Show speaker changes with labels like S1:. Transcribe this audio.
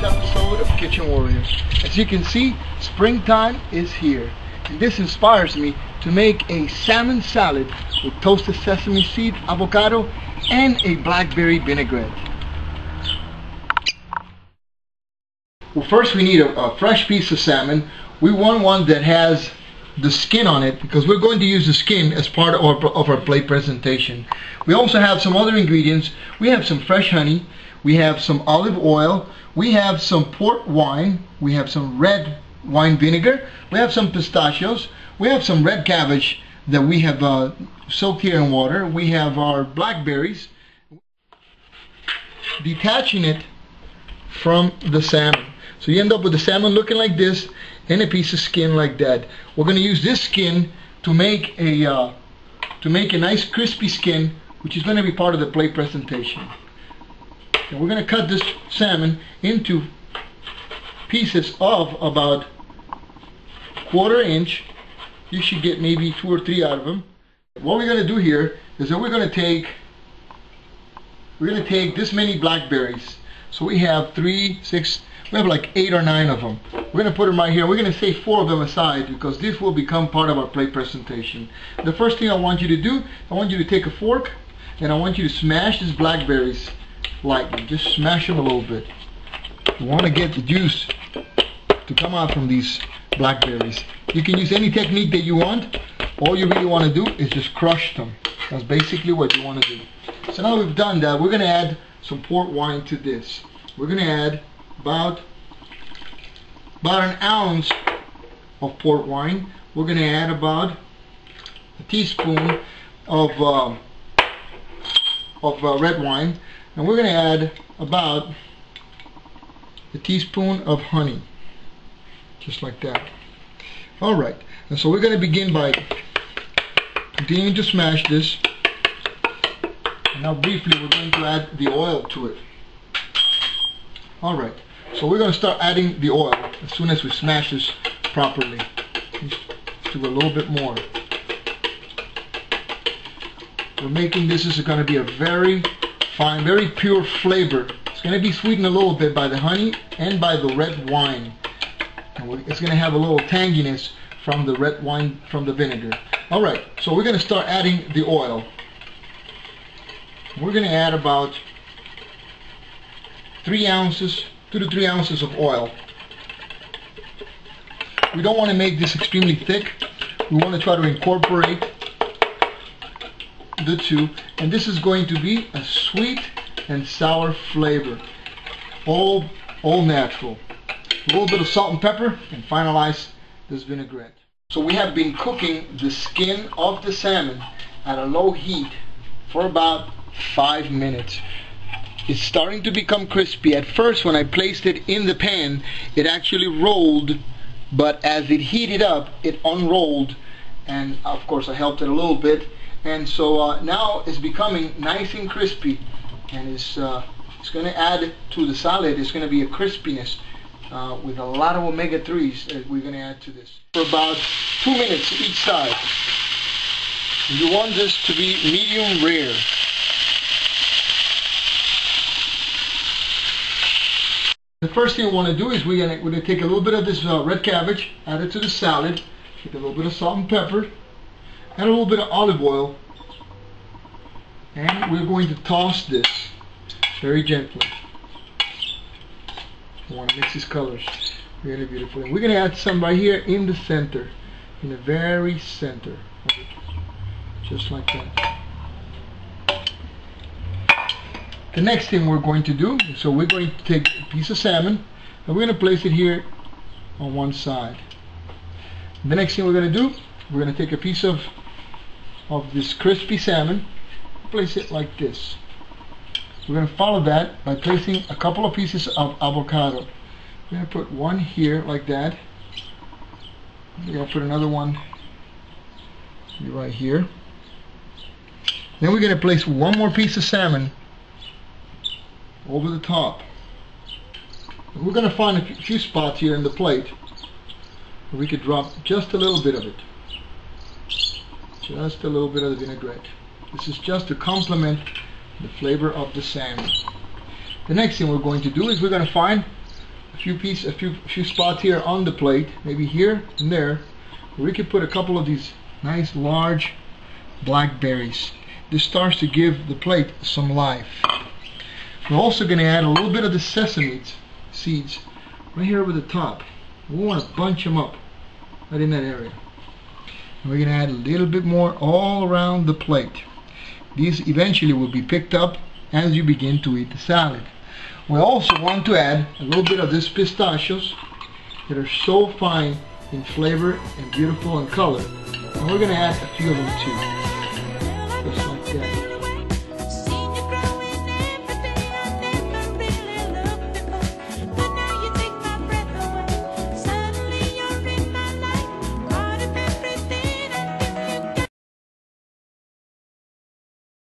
S1: episode of Kitchen Warriors. As you can see, springtime is here, and this inspires me to make a salmon salad with toasted sesame seed, avocado, and a blackberry vinaigrette. Well, first we need a fresh piece of salmon. We want one that has the skin on it because we're going to use the skin as part of our plate presentation. We also have some other ingredients. We have some fresh honey, we have some olive oil, we have some port wine, we have some red wine vinegar, we have some pistachios, we have some red cabbage that we have soaked here in water, we have our blackberries. Detaching it from the salmon. So you end up with the salmon looking like this and a piece of skin like that. We're going to use this skin to make a nice crispy skin, which is going to be part of the plate presentation. And we're going to cut this salmon into pieces of about 1/4 inch. You should get maybe 2 or 3 out of them. What we're going to do here is that we're going to take this many blackberries. So we have 3, 6, we have like 8 or 9 of them. We're going to put them right here. We're going to save 4 of them aside because this will become part of our plate presentation. The first thing I want you to do, I want you to take a fork and I want you to smash these blackberries lightly. Just smash them a little bit. You want to get the juice to come out from these blackberries. You can use any technique that you want. All you really want to do is just crush them. That's basically what you want to do. So now we've done that, we're going to add some port wine to this. We're going to add about 1 ounce of port wine. We're going to add about a teaspoon of red wine, and we're going to add about a teaspoon of honey, just like that. Alright, and so we're going to begin by continuing to smash this. And now briefly we're going to add the oil to it. Alright, so we're going to start adding the oil as soon as we smash this properly. Let's do a little bit more. We're making this is going to be a very fine, very pure flavor. It's going to be sweetened a little bit by the honey and by the red wine. And it's going to have a little tanginess from the red wine, from the vinegar. Alright, so we're going to start adding the oil. We're going to add about 3 ounces, 2 to 3 ounces of oil. We don't want to make this extremely thick. We want to try to incorporate the two, and this is going to be a sweet and sour flavor, all natural. A little bit of salt and pepper, and finalize this vinaigrette. So we have been cooking the skin of the salmon at a low heat for about 5 minutes. It's starting to become crispy. At first, when I placed it in the pan, it actually rolled, but as it heated up, it unrolled, and of course I helped it a little bit, and so now it's becoming nice and crispy, and it's going to add to the salad. It's going to be a crispiness with a lot of omega-3s that we're going to add to this. For about 2 minutes each side. You want this to be medium rare. The first thing we want to do is we're going to take a little bit of this red cabbage, add it to the salad, take a little bit of salt and pepper, and a little bit of olive oil, and we're going to toss this very gently. We want to mix these colors really beautifully. And we're going to add some right here in the center, in the very center, just like that. The next thing we're going to do, so we're going to take a piece of salmon and we're going to place it here on one side. The next thing we're going to do, we're going to take a piece of this crispy salmon, place it like this. We're going to follow that by placing a couple of pieces of avocado. We're going to put one here like that. We're going to put another one right here. Then we're going to place one more piece of salmon over the top. We're going to find a few spots here in the plate where we could drop just a little bit of it. Just a little bit of the vinaigrette. This is just to complement the flavor of the salmon. The next thing we're going to do is we're going to find few spots here on the plate, maybe here and there, where we could put a couple of these nice large blackberries. This starts to give the plate some life. We're also going to add a little bit of the sesame seeds right here over the top. We want to bunch them up right in that area. And we're going to add a little bit more all around the plate. These eventually will be picked up as you begin to eat the salad. We also want to add a little bit of these pistachios that are so fine in flavor and beautiful in color. And we're going to add a few of them too.